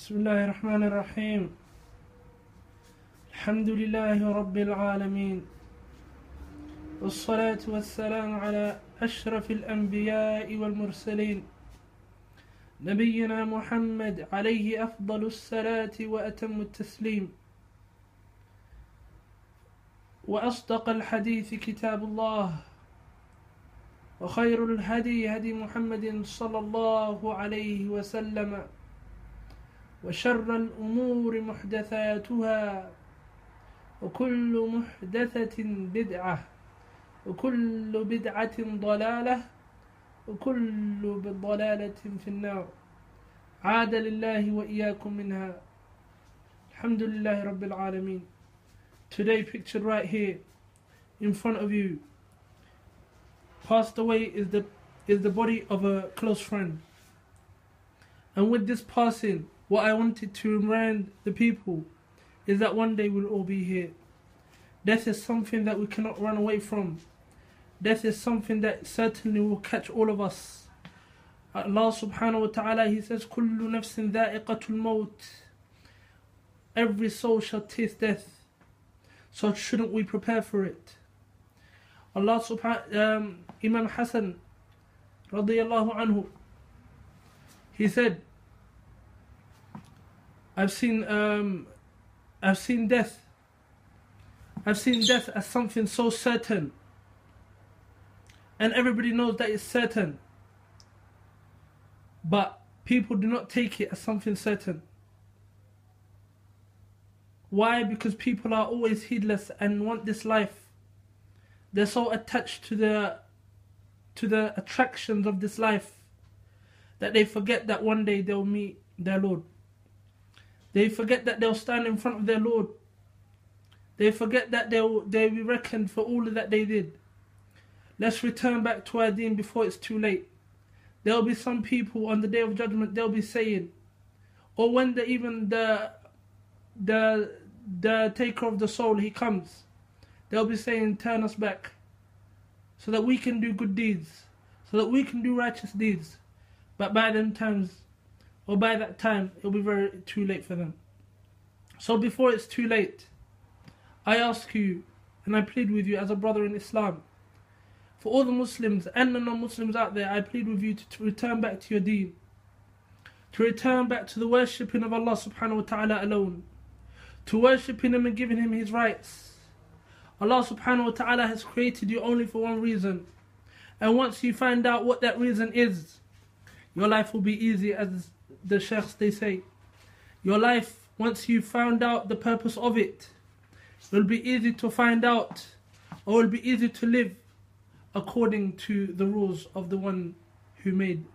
بسم الله الرحمن الرحيم. الحمد لله رب العالمين، والصلاة والسلام على أشرف الأنبياء والمرسلين، نبينا محمد عليه أفضل الصلاة وأتم التسليم. وأصدق الحديث كتاب الله، وخير الهدي هدي محمد صلى الله عليه وسلم، وشر الأمور محدثاتها، وكل محدثة بدعة، وكل بدعة ضلالة، وكل ضلالة في النار. عاد لله وإياكم منها. الحمد لله رب العالمين. Today, pictured right here in front of you, passed away is the body of a close friend. And with this passing, what I wanted to remind the people is that one day we'll all be here. Death is something that we cannot run away from. Death is something that certainly will catch all of us. Allah subhanahu wa ta'ala, He says, كُلُّ نَفْسٍ ذَائِقَةُ الْمَوْتِ. Every soul shall taste death. So shouldn't we prepare for it? Allah subhanahu Imam Hassan radiyallahu anhu, he said, I've seen death as something so certain, and everybody knows that it's certain, but people do not take it as something certain. Why? Because people are always heedless and want this life. They're so attached to the attractions of this life that they forget that one day they'll meet their Lord. They forget that they'll stand in front of their Lord. They forget that they'll be reckoned for all that they did. Let's return back to our deen before it's too late. There'll be some people on the Day of Judgment, they'll be saying, or when the taker of the soul, he comes, they'll be saying, turn us back, so that we can do good deeds, so that we can do righteous deeds. But by that time, it'll be very too late for them. So before it's too late, I ask you, and I plead with you as a brother in Islam, for all the Muslims and the non-Muslims out there, I plead with you to return back to your deen, to return back to the worshipping of Allah subhanahu wa ta'ala alone, to worshipping Him and giving Him His rights. Allah subhanahu wa ta'ala has created you only for one reason, and once you find out what that reason is, your life will be easy, as the sheikhs they say. Your life, once you found out the purpose of it, it will be easy to find out, or it will be easy to live according to the rules of the one who made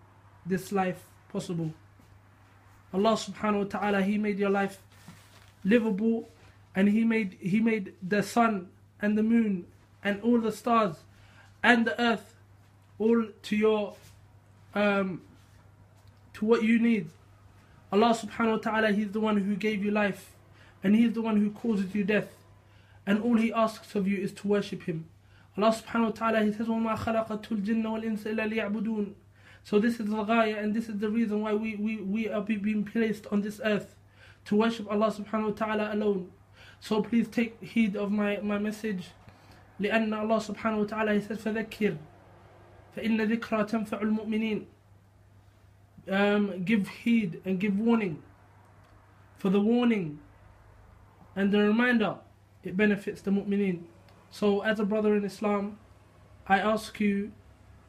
this life possible. Allah subhanahu wa ta'ala, He made your life livable, and He made the sun and the moon and all the stars and the earth all to your to what you need. Allah subhanahu wa ta'ala, He's the one who gave you life, and He's the one who causes you death, and all He asks of you is to worship Him. Allah subhanahu wa ta'ala, He says, وَمَا خَلَقَتُ الْجِنَّ وَالْإِنسَ إِلَّا لِيَعْبُدُونَ. So this is the ghaya, and this is the reason why we are being placed on this earth, to worship Allah subhanahu wa ta'ala alone. So please take heed of my message. لأن Allah subhanahu wa ta'ala, He says, فَذَكِّرْ فَإِنَّ ذِكْرَى تَنْفَعُ الْمُؤْمِنِينَ. Give heed and give warning, for the warning and the reminder, it benefits the mu'mineen. So as a brother in Islam, I ask you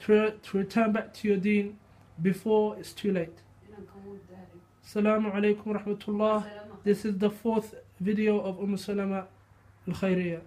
to return back to your deen before it's too late. Assalamu alaikum wa rahmatullah. This is the 4th video of Umm Salama al kheyriya.